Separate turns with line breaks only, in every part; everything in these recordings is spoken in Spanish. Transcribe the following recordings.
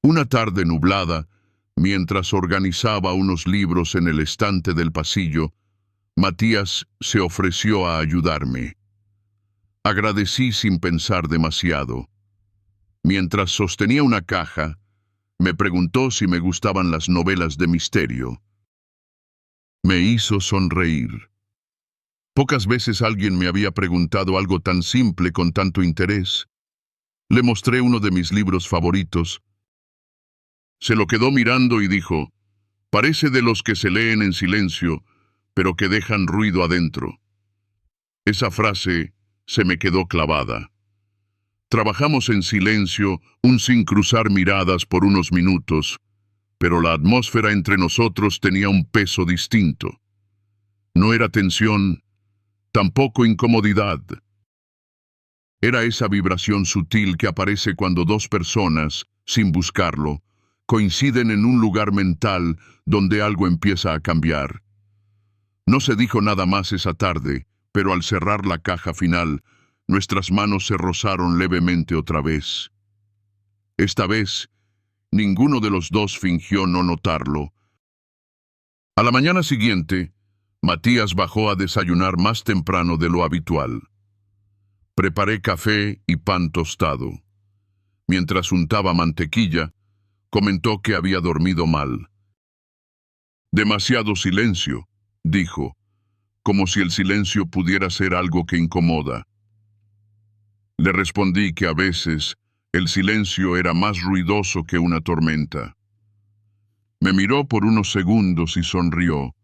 Una tarde nublada, mientras organizaba unos libros en el estante del pasillo, Matías se ofreció a ayudarme. Agradecí sin pensar demasiado. Mientras sostenía una caja, me preguntó si me gustaban las novelas de misterio. Me hizo sonreír. Pocas veces alguien me había preguntado algo tan simple con tanto interés. Le mostré uno de mis libros favoritos. Se lo quedó mirando y dijo: «Parece de los que se leen en silencio, pero que dejan ruido adentro». Esa frase se me quedó clavada. Trabajamos en silencio, sin cruzar miradas por unos minutos, pero la atmósfera entre nosotros tenía un peso distinto. No era tensión, tampoco incomodidad. Era esa vibración sutil que aparece cuando dos personas, sin buscarlo, coinciden en un lugar mental donde algo empieza a cambiar. No se dijo nada más esa tarde, pero al cerrar la caja final, nuestras manos se rozaron levemente otra vez. Esta vez, ninguno de los dos fingió no notarlo. A la mañana siguiente, Matías bajó a desayunar más temprano de lo habitual. Preparé café y pan tostado. Mientras untaba mantequilla, comentó que había dormido mal. «Demasiado silencio», dijo, como si el silencio pudiera ser algo que incomoda. Le respondí que a veces el silencio era más ruidoso que una tormenta. Me miró por unos segundos y sonrió,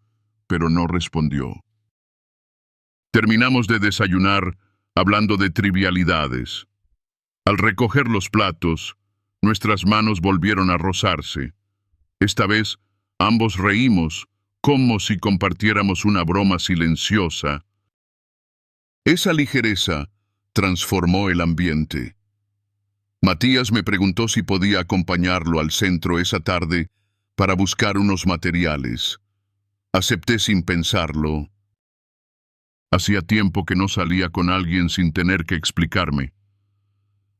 pero no respondió. Terminamos de desayunar hablando de trivialidades. Al recoger los platos, nuestras manos volvieron a rozarse. Esta vez, ambos reímos, como si compartiéramos una broma silenciosa. Esa ligereza transformó el ambiente. Matías me preguntó si podía acompañarlo al centro esa tarde para buscar unos materiales. Acepté sin pensarlo. Hacía tiempo que no salía con alguien sin tener que explicarme.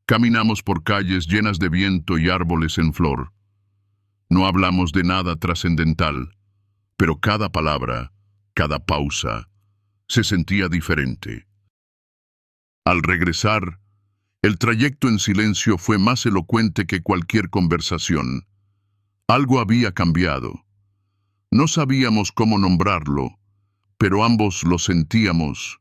Caminamos por calles llenas de viento y árboles en flor. No hablamos de nada trascendental, pero cada palabra, cada pausa, se sentía diferente. Al regresar, el trayecto en silencio fue más elocuente que cualquier conversación. Algo había cambiado. No sabíamos cómo nombrarlo, pero ambos lo sentíamos.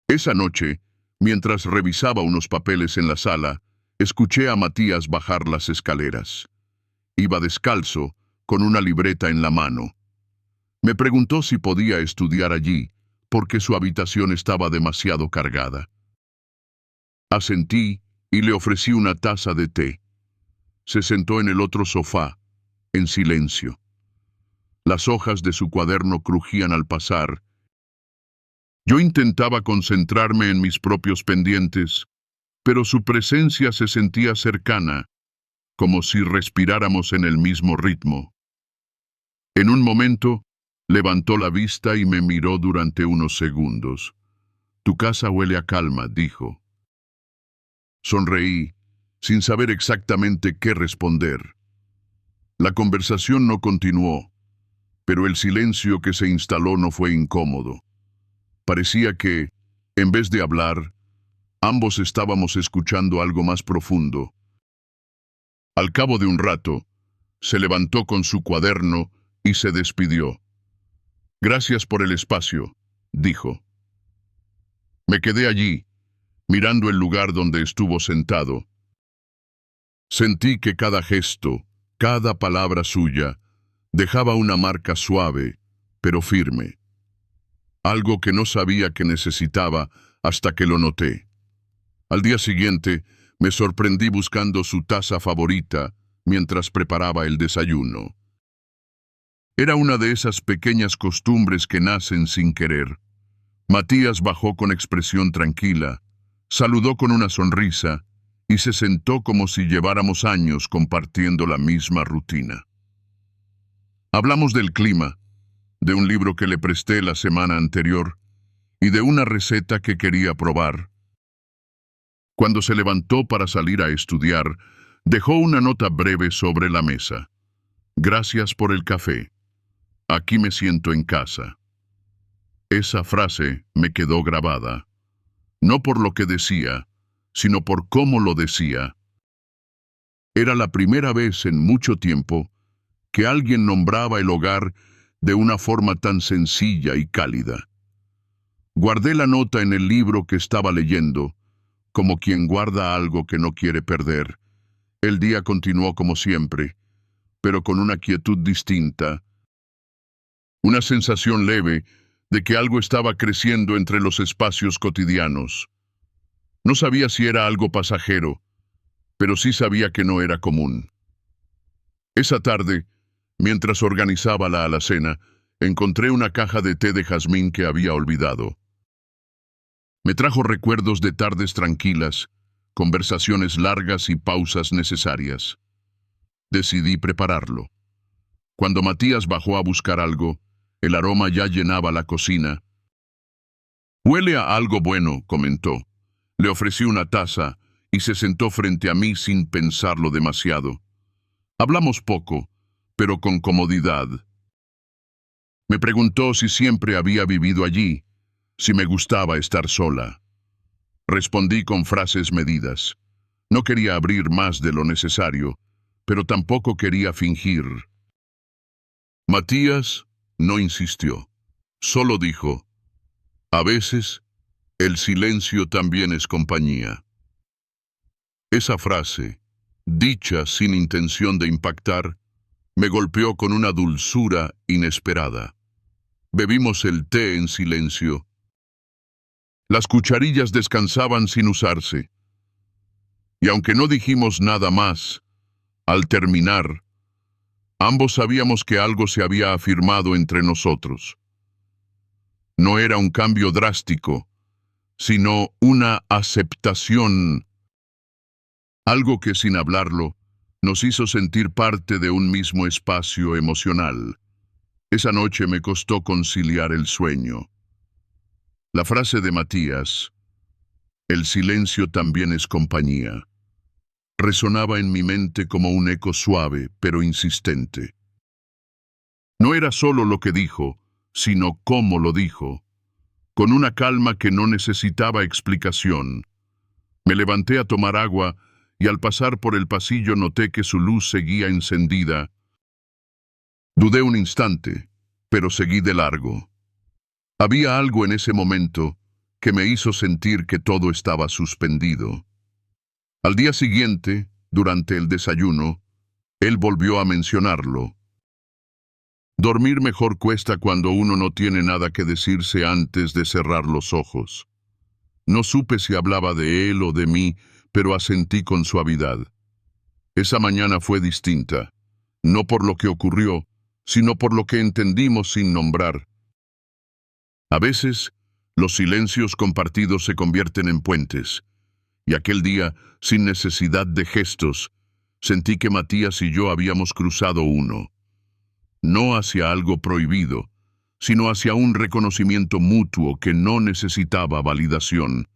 Esa noche, mientras revisaba unos papeles en la sala, escuché a Matías bajar las escaleras. Iba descalzo, con una libreta en la mano. Me preguntó si podía estudiar allí, porque su habitación estaba demasiado cargada. Asentí y le ofrecí una taza de té. Se sentó en el otro sofá, en silencio. Las hojas de su cuaderno crujían al pasar. Yo intentaba concentrarme en mis propios pendientes, pero su presencia se sentía cercana, como si respiráramos en el mismo ritmo. En un momento, levantó la vista y me miró durante unos segundos. «Tu casa huele a calma», dijo. Sonreí, sin saber exactamente qué responder. La conversación no continuó, pero el silencio que se instaló no fue incómodo. Parecía que, en vez de hablar, ambos estábamos escuchando algo más profundo. Al cabo de un rato, se levantó con su cuaderno y se despidió. «Gracias por el espacio», dijo. Me quedé allí, mirando el lugar donde estuvo sentado. Sentí que cada gesto, cada palabra suya, dejaba una marca suave, pero firme. Algo que no sabía que necesitaba hasta que lo noté. Al día siguiente, me sorprendí buscando su taza favorita mientras preparaba el desayuno. Era una de esas pequeñas costumbres que nacen sin querer. Matías bajó con expresión tranquila, saludó con una sonrisa y se sentó como si lleváramos años compartiendo la misma rutina. Hablamos del clima, de un libro que le presté la semana anterior y de una receta que quería probar. Cuando se levantó para salir a estudiar, Dejó una nota breve sobre la mesa. Gracias por el café. Aquí me siento en casa. Esa frase me quedó grabada, no por lo que decía, sino por cómo lo decía. Era la primera vez en mucho tiempo que alguien nombraba el hogar de una forma tan sencilla y cálida. Guardé la nota en el libro que estaba leyendo, como quien guarda algo que no quiere perder. El día continuó como siempre, pero con una quietud distinta, una sensación leve de que algo estaba creciendo entre los espacios cotidianos. No sabía si era algo pasajero, pero sí sabía que no era común. Esa tarde, mientras organizaba la alacena, encontré una caja de té de jazmín que había olvidado. Me trajo recuerdos de tardes tranquilas, conversaciones largas y pausas necesarias. Decidí prepararlo. Cuando Matías bajó a buscar algo, el aroma ya llenaba la cocina. «Huele a algo bueno», comentó. Le ofrecí una taza y se sentó frente a mí sin pensarlo demasiado. Hablamos poco, pero con comodidad. Me preguntó si siempre había vivido allí, si me gustaba estar sola. Respondí con frases medidas. No quería abrir más de lo necesario, pero tampoco quería fingir. Matías no insistió. Solo dijo: «A veces, el silencio también es compañía». Esa frase, dicha sin intención de impactar, me golpeó con una dulzura inesperada. Bebimos el té en silencio. Las cucharillas descansaban sin usarse. Y aunque no dijimos nada más, al terminar, ambos sabíamos que algo se había afirmado entre nosotros. No era un cambio drástico, sino una aceptación, algo que sin hablarlo nos hizo sentir parte de un mismo espacio emocional. Esa noche me costó conciliar el sueño. La frase de Matías, «El silencio también es compañía», resonaba en mi mente como un eco suave, pero insistente. No era solo lo que dijo, sino cómo lo dijo, con una calma que no necesitaba explicación. Me levanté a tomar agua y al pasar por el pasillo noté que su luz seguía encendida. Dudé un instante, pero seguí de largo. Había algo en ese momento que me hizo sentir que todo estaba suspendido. Al día siguiente, durante el desayuno, él volvió a mencionarlo. Dormir mejor cuesta cuando uno no tiene nada que decirse antes de cerrar los ojos. No supe si hablaba de él o de mí, pero asentí con suavidad. Esa mañana fue distinta, no por lo que ocurrió, sino por lo que entendimos sin nombrar. A veces, los silencios compartidos se convierten en puentes, y aquel día, sin necesidad de gestos, sentí que Matías y yo habíamos cruzado uno. No hacia algo prohibido, sino hacia un reconocimiento mutuo que no necesitaba validación.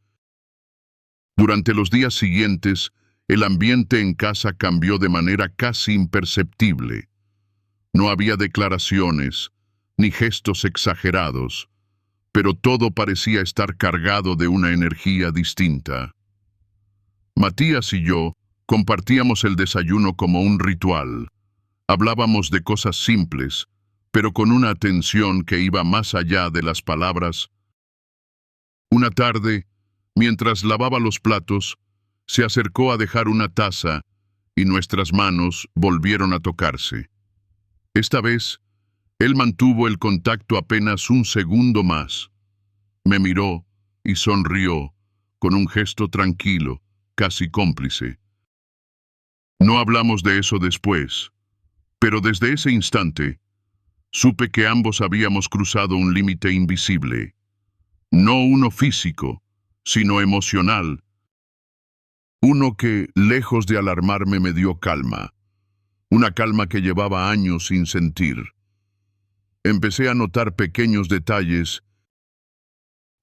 Durante los días siguientes, el ambiente en casa cambió de manera casi imperceptible. No había declaraciones, ni gestos exagerados, pero todo parecía estar cargado de una energía distinta. Matías y yo compartíamos el desayuno como un ritual. Hablábamos de cosas simples, pero con una atención que iba más allá de las palabras. Una tarde, mientras lavaba los platos, se acercó a dejar una taza y nuestras manos volvieron a tocarse. Esta vez, él mantuvo el contacto apenas un segundo más. Me miró y sonrió con un gesto tranquilo, casi cómplice. No hablamos de eso después, pero desde ese instante, supe que ambos habíamos cruzado un límite invisible. No uno físico, sino emocional. Uno que, lejos de alarmarme, me dio calma. Una calma que llevaba años sin sentir. Empecé a notar pequeños detalles.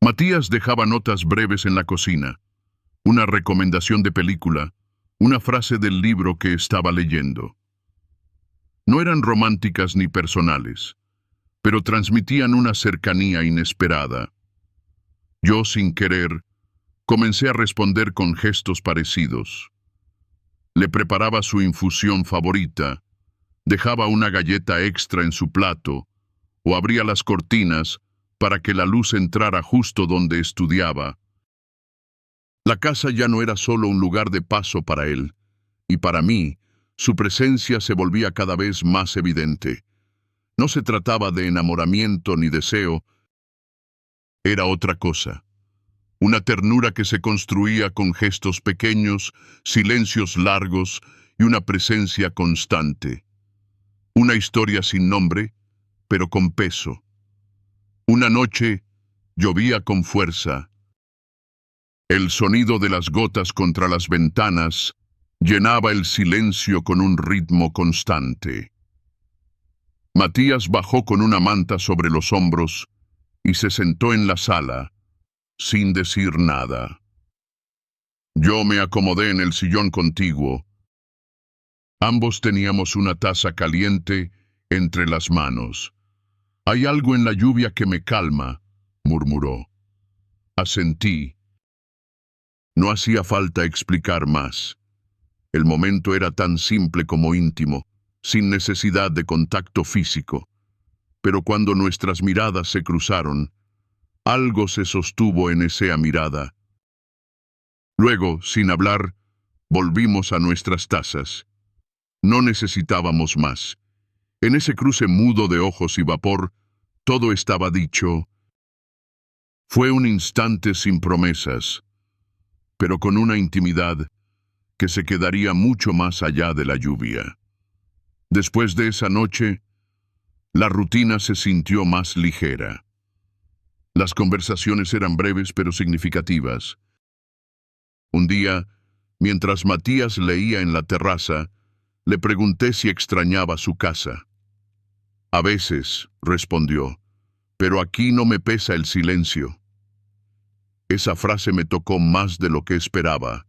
Matías dejaba notas breves en la cocina. Una recomendación de película, una frase del libro que estaba leyendo. No eran románticas ni personales, pero transmitían una cercanía inesperada. Yo, sin querer, comencé a responder con gestos parecidos. Le preparaba su infusión favorita, dejaba una galleta extra en su plato, o abría las cortinas para que la luz entrara justo donde estudiaba. La casa ya no era solo un lugar de paso para él, y para mí, su presencia se volvía cada vez más evidente. No se trataba de enamoramiento ni deseo, era otra cosa. Una ternura que se construía con gestos pequeños, silencios largos y una presencia constante. Una historia sin nombre, pero con peso. Una noche llovía con fuerza. El sonido de las gotas contra las ventanas llenaba el silencio con un ritmo constante. Matías bajó con una manta sobre los hombros y se sentó en la sala, sin decir nada. Yo me acomodé en el sillón contiguo. Ambos teníamos una taza caliente entre las manos. «Hay algo en la lluvia que me calma», murmuró. Asentí. No hacía falta explicar más. El momento era tan simple como íntimo, sin necesidad de contacto físico. Pero cuando nuestras miradas se cruzaron, algo se sostuvo en esa mirada. Luego, sin hablar, volvimos a nuestras tazas. No necesitábamos más. En ese cruce mudo de ojos y vapor, todo estaba dicho. Fue un instante sin promesas, pero con una intimidad que se quedaría mucho más allá de la lluvia. Después de esa noche, la rutina se sintió más ligera. Las conversaciones eran breves pero significativas. Un día, mientras Matías leía en la terraza, le pregunté si extrañaba su casa. «A veces», respondió, «pero aquí no me pesa el silencio». Esa frase me tocó más de lo que esperaba.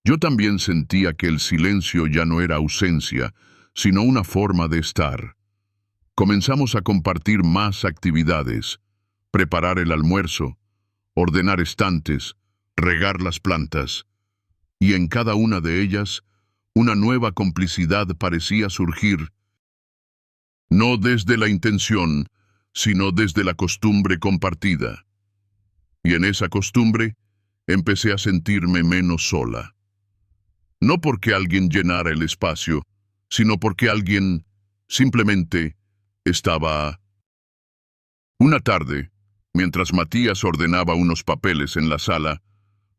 Yo también sentía que el silencio ya no era ausencia, sino una forma de estar. Comenzamos a compartir más actividades, preparar el almuerzo, ordenar estantes, regar las plantas, y en cada una de ellas, una nueva complicidad parecía surgir, no desde la intención, sino desde la costumbre compartida. Y en esa costumbre, empecé a sentirme menos sola. No porque alguien llenara el espacio, sino porque alguien simplemente estaba. Una tarde, mientras Matías ordenaba unos papeles en la sala,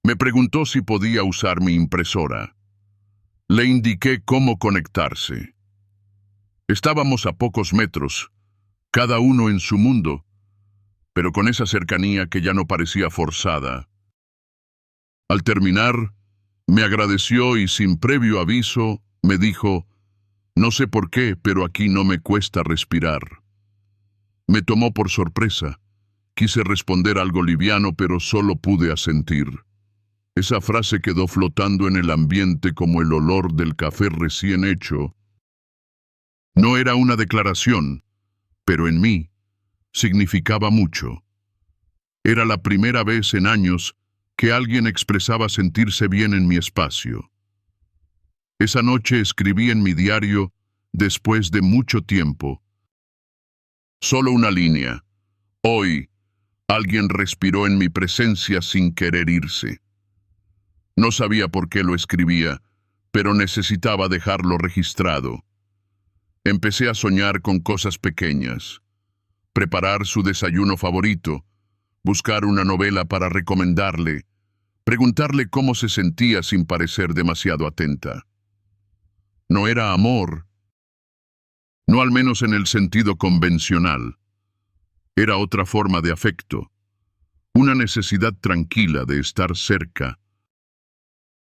me preguntó si podía usar mi impresora. Le indiqué cómo conectarse. Estábamos a pocos metros, cada uno en su mundo, pero con esa cercanía que ya no parecía forzada. Al terminar, me agradeció y sin previo aviso me dijo, «No sé por qué, pero aquí no me cuesta respirar». Me tomó por sorpresa. Quise responder algo liviano, pero solo pude asentir. Esa frase quedó flotando en el ambiente como el olor del café recién hecho. No era una declaración, pero en mí significaba mucho. Era la primera vez en años que alguien expresaba sentirse bien en mi espacio. Esa noche escribí en mi diario, después de mucho tiempo. Solo una línea. Hoy, alguien respiró en mi presencia sin querer irse. No sabía por qué lo escribía, pero necesitaba dejarlo registrado. Empecé a soñar con cosas pequeñas. Preparar su desayuno favorito, buscar una novela para recomendarle, preguntarle cómo se sentía sin parecer demasiado atenta. No era amor, no al menos en el sentido convencional. Era otra forma de afecto, una necesidad tranquila de estar cerca.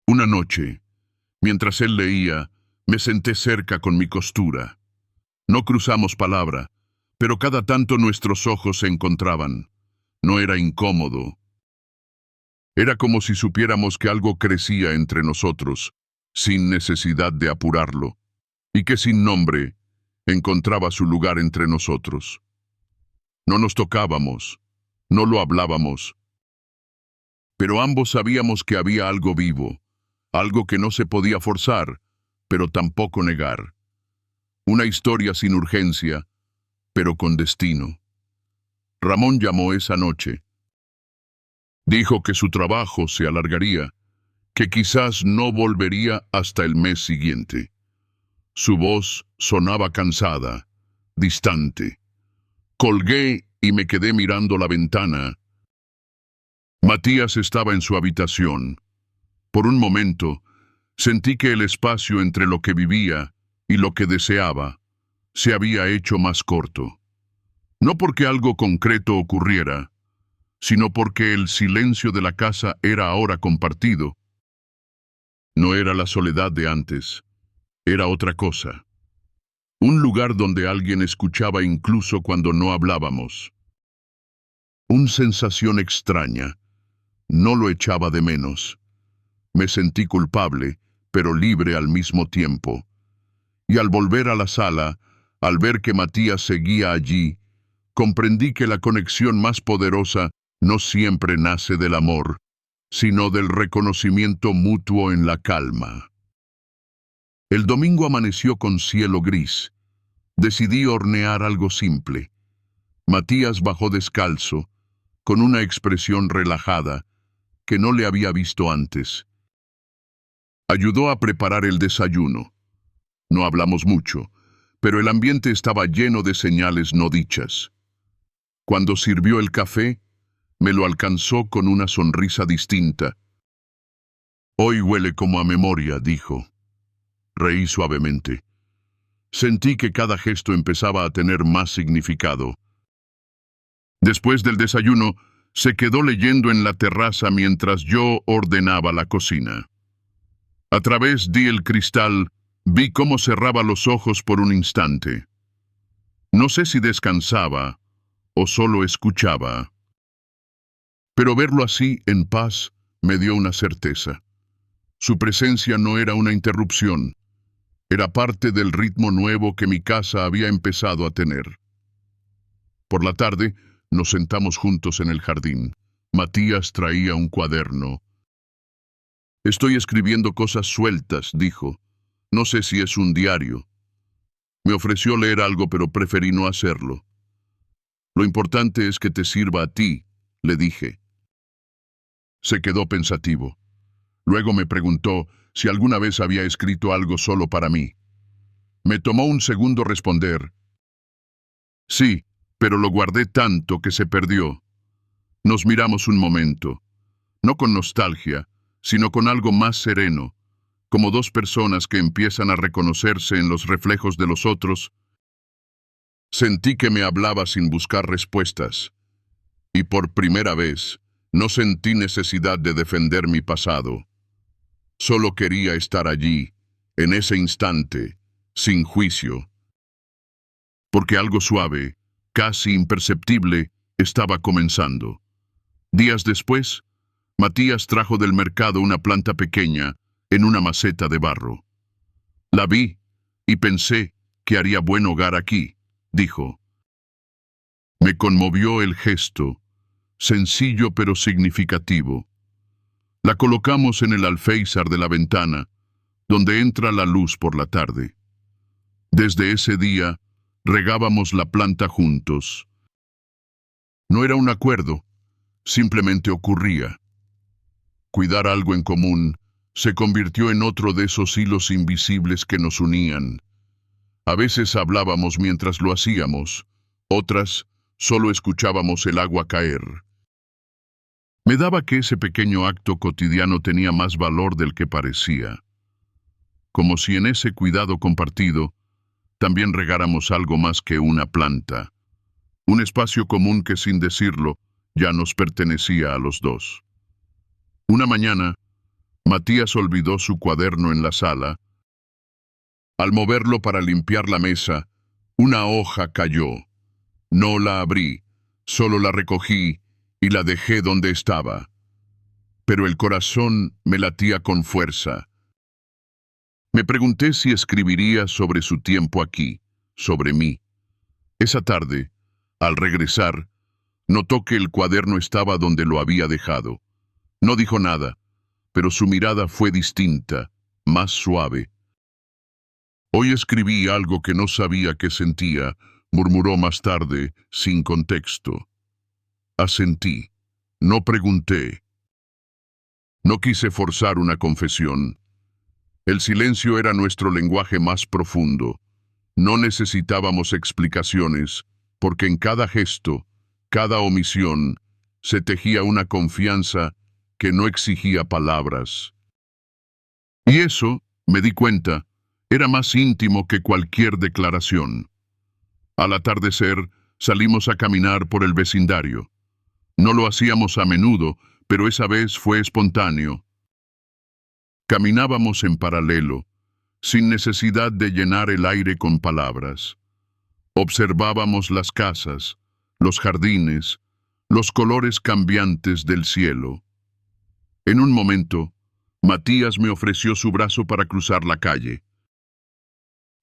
Una noche, mientras él leía, me senté cerca con mi costura. No cruzamos palabra, pero cada tanto nuestros ojos se encontraban. No era incómodo. Era como si supiéramos que algo crecía entre nosotros, sin necesidad de apurarlo, y que sin nombre encontraba su lugar entre nosotros. No nos tocábamos, no lo hablábamos, pero ambos sabíamos que había algo vivo, algo que no se podía forzar, pero tampoco negar. Una historia sin urgencia, pero con destino. Ramón llamó esa noche. Dijo que su trabajo se alargaría, que quizás no volvería hasta el mes siguiente. Su voz sonaba cansada, distante. Colgué y me quedé mirando la ventana. Matías estaba en su habitación. Por un momento, sentí que el espacio entre lo que vivía y lo que deseaba se había hecho más corto. No porque algo concreto ocurriera, sino porque el silencio de la casa era ahora compartido. No era la soledad de antes, era otra cosa. Un lugar donde alguien escuchaba incluso cuando no hablábamos. Una sensación extraña. No lo echaba de menos. Me sentí culpable, pero libre al mismo tiempo. Y al volver a la sala, al ver que Matías seguía allí, comprendí que la conexión más poderosa no siempre nace del amor, sino del reconocimiento mutuo en la calma. El domingo amaneció con cielo gris. Decidí hornear algo simple. Matías bajó descalzo, con una expresión relajada, que no le había visto antes. Ayudó a preparar el desayuno. No hablamos mucho, pero el ambiente estaba lleno de señales no dichas. Cuando sirvió el café, me lo alcanzó con una sonrisa distinta. «Hoy huele como a memoria», dijo. Reí suavemente. Sentí que cada gesto empezaba a tener más significado. Después del desayuno, se quedó leyendo en la terraza mientras yo ordenaba la cocina. A través del cristal, vi cómo cerraba los ojos por un instante. No sé si descansaba o solo escuchaba. Pero verlo así, en paz, me dio una certeza. Su presencia no era una interrupción. Era parte del ritmo nuevo que mi casa había empezado a tener. Por la tarde, nos sentamos juntos en el jardín. Matías traía un cuaderno. «Estoy escribiendo cosas sueltas», dijo. «No sé si es un diario». Me ofreció leer algo, pero preferí no hacerlo. «Lo importante es que te sirva a ti», le dije. Se quedó pensativo. Luego me preguntó si alguna vez había escrito algo solo para mí. Me tomó un segundo responder. «Sí, pero lo guardé tanto que se perdió». Nos miramos un momento, no con nostalgia, sino con algo más sereno, como dos personas que empiezan a reconocerse en los reflejos de los otros. Sentí que me hablaba sin buscar respuestas, y por primera vez no sentí necesidad de defender mi pasado. Solo quería estar allí, en ese instante, sin juicio. Porque algo suave, casi imperceptible, estaba comenzando. Días después, Matías trajo del mercado una planta pequeña en una maceta de barro. La vi y pensé que haría buen hogar aquí, dijo. Me conmovió el gesto, sencillo pero significativo. La colocamos en el alféizar de la ventana, donde entra la luz por la tarde. Desde ese día, regábamos la planta juntos. No era un acuerdo, simplemente ocurría. Cuidar algo en común se convirtió en otro de esos hilos invisibles que nos unían. A veces hablábamos mientras lo hacíamos, otras solo escuchábamos el agua caer. Me daba que ese pequeño acto cotidiano tenía más valor del que parecía. Como si en ese cuidado compartido también regáramos algo más que una planta. Un espacio común que sin decirlo ya nos pertenecía a los dos. Una mañana, Matías olvidó su cuaderno en la sala. Al moverlo para limpiar la mesa, una hoja cayó. No la abrí, solo la recogí y la dejé donde estaba. pero el corazón me latía con fuerza. Me pregunté si escribiría sobre su tiempo aquí, sobre mí. Esa tarde, al regresar, notó que el cuaderno estaba donde lo había dejado. No dijo nada, pero su mirada fue distinta, más suave. Hoy escribí algo que no sabía que sentía, murmuró más tarde, sin contexto. Asentí. No pregunté. No quise forzar una confesión. El silencio era nuestro lenguaje más profundo. No necesitábamos explicaciones, porque en cada gesto, cada omisión, se tejía una confianza que no exigía palabras. Y eso, me di cuenta, era más íntimo que cualquier declaración. Al atardecer, salimos a caminar por el vecindario. No lo hacíamos a menudo, pero esa vez fue espontáneo. Caminábamos en paralelo, sin necesidad de llenar el aire con palabras. Observábamos las casas, los jardines, los colores cambiantes del cielo. En un momento, Matías me ofreció su brazo para cruzar la calle.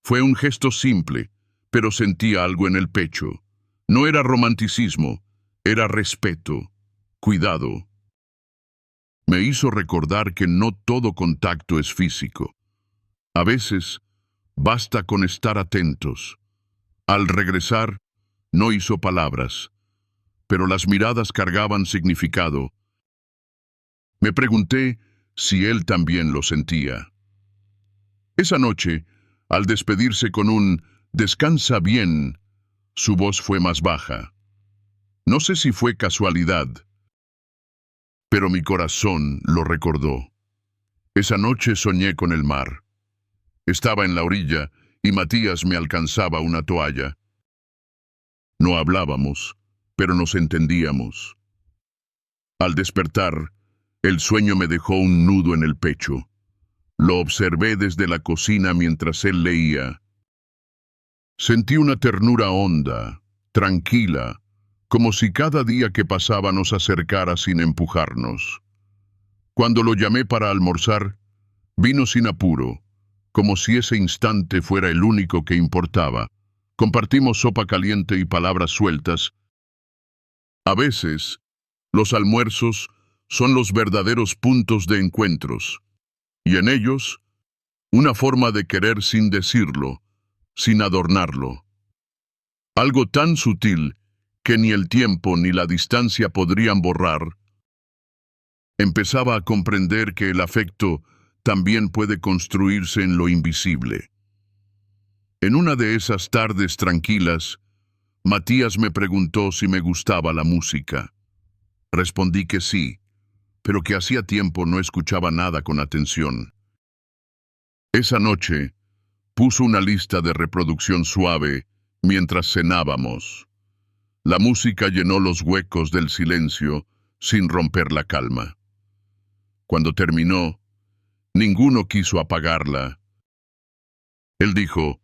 Fue un gesto simple, pero sentía algo en el pecho. No era romanticismo, era respeto, cuidado. Me hizo recordar que no todo contacto es físico. A veces, basta con estar atentos. Al regresar, no hizo palabras, pero las miradas cargaban significado. Me pregunté si él también lo sentía. Esa noche, al despedirse con un «descansa bien», su voz fue más baja. No sé si fue casualidad, pero mi corazón lo recordó. Esa noche soñé con el mar. Estaba en la orilla y Matías me alcanzaba una toalla. No hablábamos, pero nos entendíamos. Al despertar, el sueño me dejó un nudo en el pecho. Lo observé desde la cocina mientras él leía. Sentí una ternura honda, tranquila, como si cada día que pasaba nos acercara sin empujarnos. Cuando lo llamé para almorzar, vino sin apuro, como si ese instante fuera el único que importaba. Compartimos sopa caliente y palabras sueltas. A veces, los almuerzos son los verdaderos puntos de encuentros, y en ellos, una forma de querer sin decirlo, sin adornarlo. Algo tan sutil que ni el tiempo ni la distancia podrían borrar. Empezaba a comprender que el afecto también puede construirse en lo invisible. En una de esas tardes tranquilas, Matías me preguntó si me gustaba la música. Respondí que sí, pero que hacía tiempo no escuchaba nada con atención. Esa noche, puso una lista de reproducción suave mientras cenábamos. La música llenó los huecos del silencio sin romper la calma. Cuando terminó, ninguno quiso apagarla. Él dijo,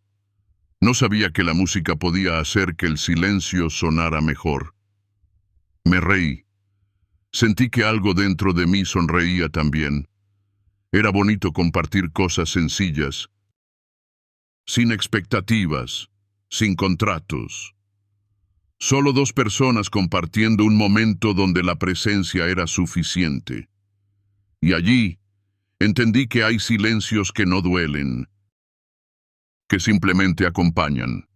no sabía que la música podía hacer que el silencio sonara mejor. Me reí. Sentí que algo dentro de mí sonreía también. Era bonito compartir cosas sencillas, sin expectativas, sin contratos. Solo dos personas compartiendo un momento donde la presencia era suficiente. Y allí, entendí que hay silencios que no duelen, que simplemente acompañan,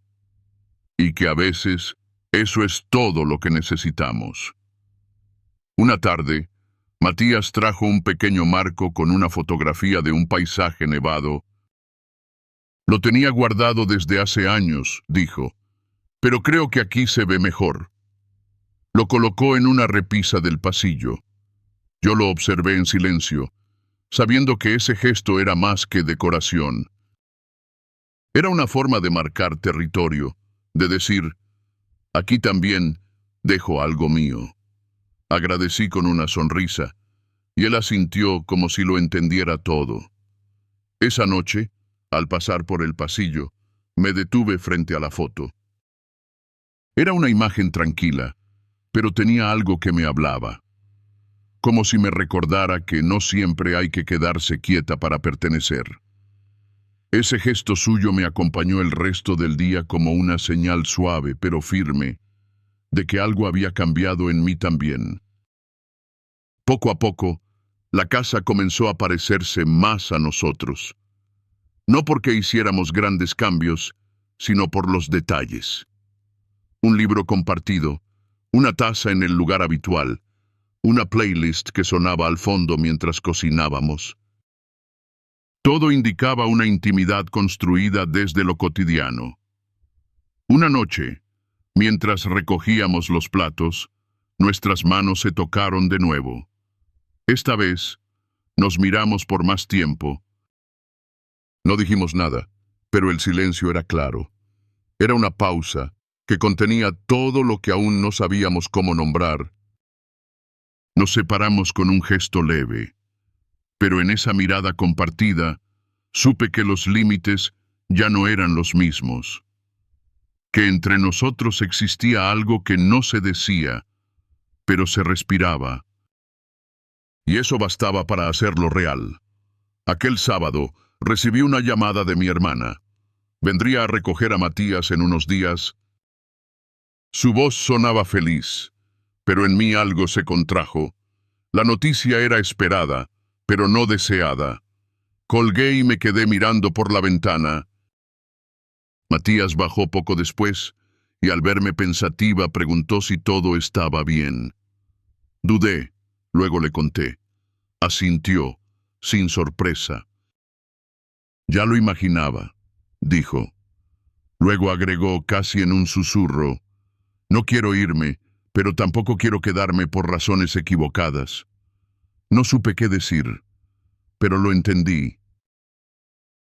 y que a veces eso es todo lo que necesitamos. Una tarde, Matías trajo un pequeño marco con una fotografía de un paisaje nevado. Lo tenía guardado desde hace años, dijo, pero creo que aquí se ve mejor. Lo colocó en una repisa del pasillo. Yo lo observé en silencio, sabiendo que ese gesto era más que decoración. Era una forma de marcar territorio, de decir, aquí también dejo algo mío. Agradecí con una sonrisa, y él asintió como si lo entendiera todo. Esa noche, al pasar por el pasillo, me detuve frente a la foto. Era una imagen tranquila, pero tenía algo que me hablaba. como si me recordara que no siempre hay que quedarse quieta para pertenecer. Ese gesto suyo me acompañó el resto del día como una señal suave pero firme de que algo había cambiado en mí también. Poco a poco, la casa comenzó a parecerse más a nosotros. No porque hiciéramos grandes cambios, sino por los detalles. Un libro compartido, una taza en el lugar habitual, una playlist que sonaba al fondo mientras cocinábamos. Todo indicaba una intimidad construida desde lo cotidiano. Una noche, mientras recogíamos los platos, nuestras manos se tocaron de nuevo. Esta vez, nos miramos por más tiempo. No dijimos nada, pero el silencio era claro. Era una pausa que contenía todo lo que aún no sabíamos cómo nombrar. Nos separamos con un gesto leve, pero en esa mirada compartida, supe que los límites ya no eran los mismos. Que entre nosotros existía algo que no se decía, pero se respiraba. Y eso bastaba para hacerlo real. Aquel sábado recibí una llamada de mi hermana. Vendría a recoger a Matías en unos días. Su voz sonaba feliz, pero en mí algo se contrajo. La noticia era esperada, pero no deseada. Colgué y me quedé mirando por la ventana. Matías bajó poco después y al verme pensativa preguntó si todo estaba bien. Dudé, luego le conté. Asintió, sin sorpresa. Ya lo imaginaba, dijo. Luego agregó casi en un susurro. No quiero irme, pero tampoco quiero quedarme por razones equivocadas. No supe qué decir, pero lo entendí.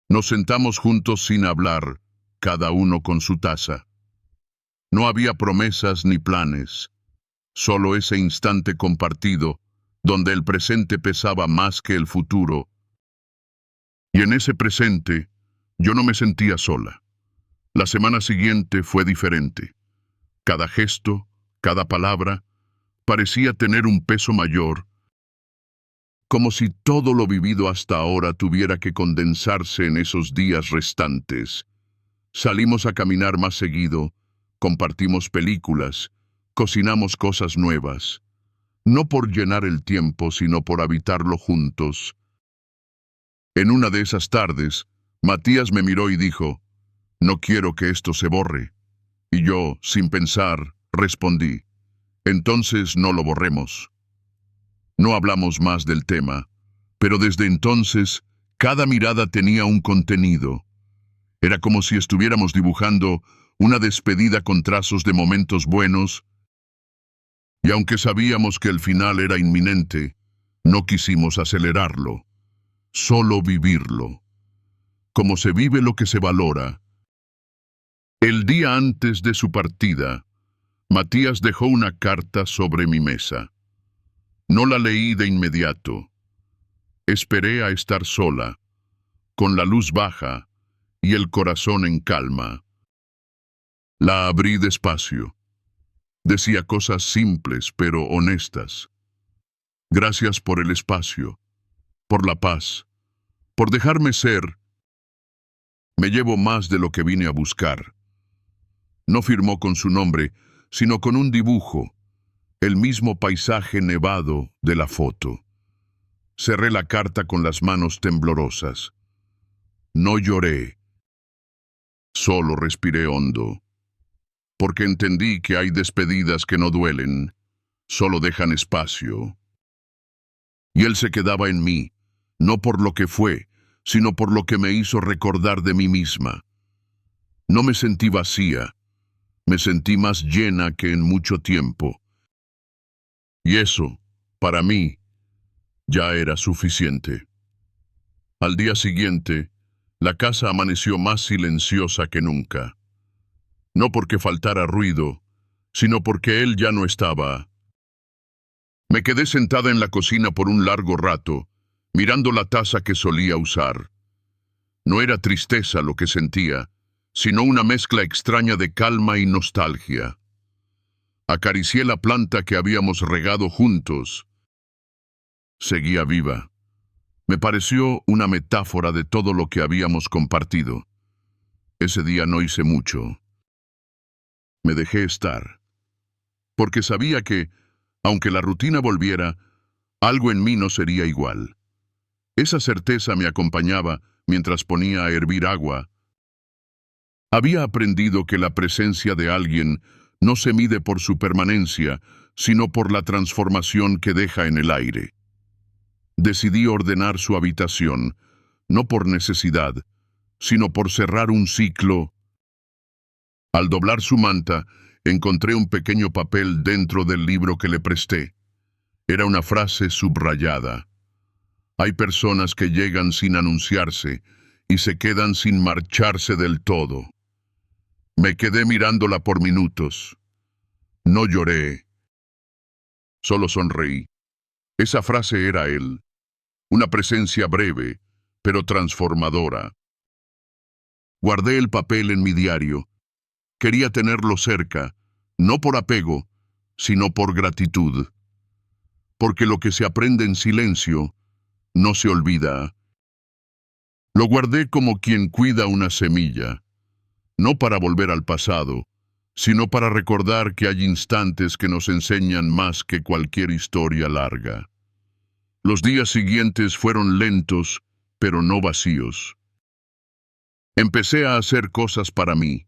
Nos sentamos juntos sin hablar, cada uno con su taza. No había promesas ni planes, solo ese instante compartido, donde el presente pesaba más que el futuro. Y en ese presente, yo no me sentía sola. La semana siguiente fue diferente. Cada gesto, cada palabra, parecía tener un peso mayor, como si todo lo vivido hasta ahora tuviera que condensarse en esos días restantes. Salimos a caminar más seguido, compartimos películas, cocinamos cosas nuevas, no por llenar el tiempo, sino por habitarlo juntos. En una de esas tardes, Matías me miró y dijo, «No quiero que esto se borre». Y yo, sin pensar, respondí, «Entonces no lo borremos». No hablamos más del tema, pero desde entonces, cada mirada tenía un contenido. Era como si estuviéramos dibujando una despedida con trazos de momentos buenos, y aunque sabíamos que el final era inminente, no quisimos acelerarlo, solo vivirlo, como se vive lo que se valora. El día antes de su partida, Matías dejó una carta sobre mi mesa. No la leí de inmediato. Esperé a estar sola, con la luz baja y el corazón en calma. La abrí despacio. Decía cosas simples pero honestas. Gracias por el espacio, por la paz, por dejarme ser. Me llevo más de lo que vine a buscar. No firmó con su nombre, sino con un dibujo, el mismo paisaje nevado de la foto. Cerré la carta con las manos temblorosas. No lloré. Solo respiré hondo. Porque entendí que hay despedidas que no duelen, solo dejan espacio. Y él se quedaba en mí, no por lo que fue, sino por lo que me hizo recordar de mí misma. No me sentí vacía, me sentí más llena que en mucho tiempo. Y eso, para mí, ya era suficiente. Al día siguiente, la casa amaneció más silenciosa que nunca. No porque faltara ruido, sino porque él ya no estaba. Me quedé sentada en la cocina por un largo rato, mirando la taza que solía usar. No era tristeza lo que sentía, sino una mezcla extraña de calma y nostalgia. Acaricié la planta que habíamos regado juntos, seguía viva. Me pareció una metáfora de todo lo que habíamos compartido. Ese día no hice mucho. Me dejé estar, porque sabía que, aunque la rutina volviera, algo en mí no sería igual. Esa certeza me acompañaba mientras ponía a hervir agua. Había aprendido que la presencia de alguien no se mide por su permanencia, sino por la transformación que deja en el aire. Decidí ordenar su habitación, no por necesidad, sino por cerrar un ciclo. Al doblar su manta, encontré un pequeño papel dentro del libro que le presté. Era una frase subrayada. Hay personas que llegan sin anunciarse y se quedan sin marcharse del todo. Me quedé mirándola por minutos. No lloré. Solo sonreí. Esa frase era él. Una presencia breve, pero transformadora. Guardé el papel en mi diario. Quería tenerlo cerca, no por apego, sino por gratitud. Porque lo que se aprende en silencio no se olvida. Lo guardé como quien cuida una semilla, no para volver al pasado, sino para recordar que hay instantes que nos enseñan más que cualquier historia larga. Los días siguientes fueron lentos, pero no vacíos. Empecé a hacer cosas para mí,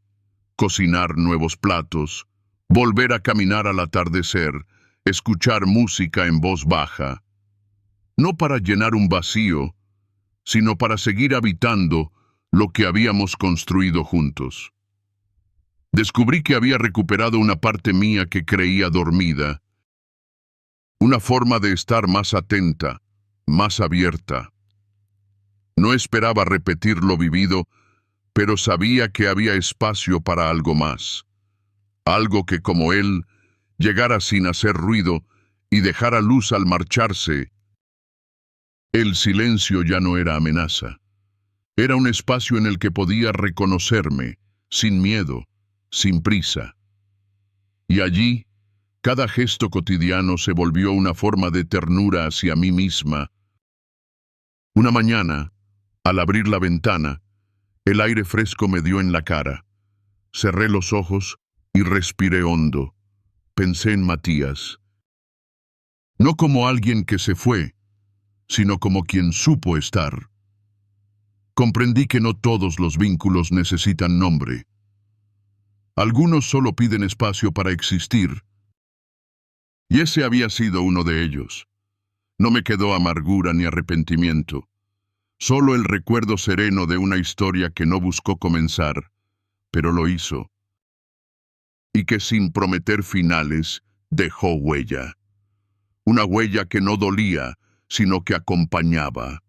cocinar nuevos platos, volver a caminar al atardecer, escuchar música en voz baja. No para llenar un vacío, sino para seguir habitando lo que habíamos construido juntos. Descubrí que había recuperado una parte mía que creía dormida, una forma de estar más atenta, más abierta. No esperaba repetir lo vivido, pero sabía que había espacio para algo más. Algo que, como él, llegara sin hacer ruido y dejara luz al marcharse. El silencio ya no era amenaza. Era un espacio en el que podía reconocerme, sin miedo, sin prisa. Y allí, cada gesto cotidiano se volvió una forma de ternura hacia mí misma. Una mañana, al abrir la ventana, el aire fresco me dio en la cara. Cerré los ojos y respiré hondo. Pensé en Matías. No como alguien que se fue, sino como quien supo estar. Comprendí que no todos los vínculos necesitan nombre. Algunos solo piden espacio para existir. Y ese había sido uno de ellos. No me quedó amargura ni arrepentimiento. Solo el recuerdo sereno de una historia que no buscó comenzar, pero lo hizo. Y que sin prometer finales, dejó huella. Una huella que no dolía, sino que acompañaba.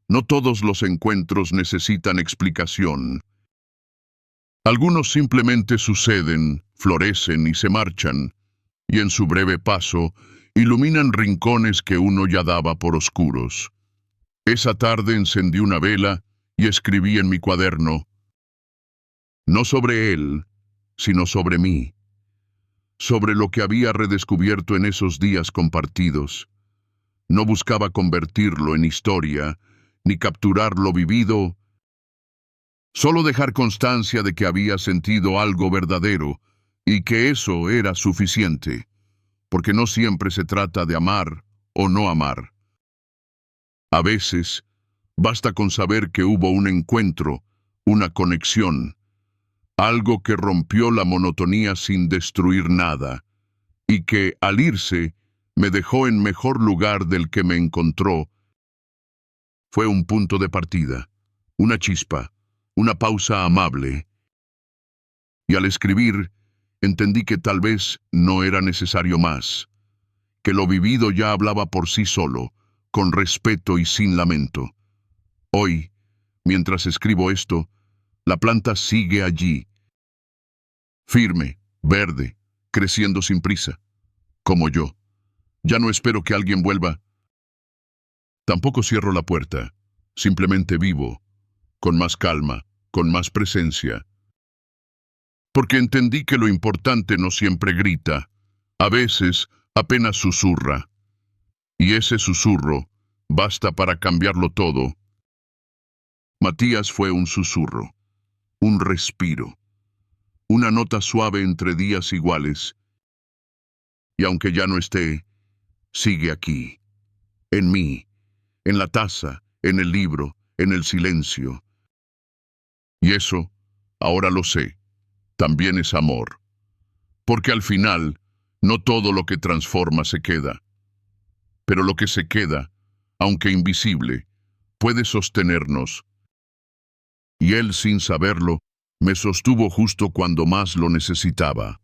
No todos los encuentros necesitan explicación. Algunos simplemente suceden, florecen y se marchan, y en su breve paso iluminan rincones que uno ya daba por oscuros. Esa tarde encendí una vela y escribí en mi cuaderno, no sobre él, sino sobre mí, sobre lo que había redescubierto en esos días compartidos. No buscaba convertirlo en historia, ni capturar lo vivido, solo dejar constancia de que había sentido algo verdadero y que eso era suficiente, porque no siempre se trata de amar o no amar. A veces, basta con saber que hubo un encuentro, una conexión, algo que rompió la monotonía sin destruir nada, y que, al irse, me dejó en mejor lugar del que me encontró. Fue un punto de partida, una chispa, una pausa amable. Y al escribir, entendí que tal vez no era necesario más, que lo vivido ya hablaba por sí solo, con respeto y sin lamento. Hoy, mientras escribo esto, la planta sigue allí, firme, verde, creciendo sin prisa, como yo. Ya no espero que alguien vuelva. Tampoco cierro la puerta, simplemente vivo, con más calma, con más presencia. Porque entendí que lo importante no siempre grita, a veces apenas susurra. Y ese susurro basta para cambiarlo todo. Matías fue un susurro, un respiro, una nota suave entre días iguales. Y aunque ya no esté, sigue aquí, en mí, en la taza, en el libro, en el silencio. Y eso, ahora lo sé, también es amor. Porque al final, no todo lo que transforma se queda. Pero lo que se queda, aunque invisible, puede sostenernos. Y él, sin saberlo, me sostuvo justo cuando más lo necesitaba.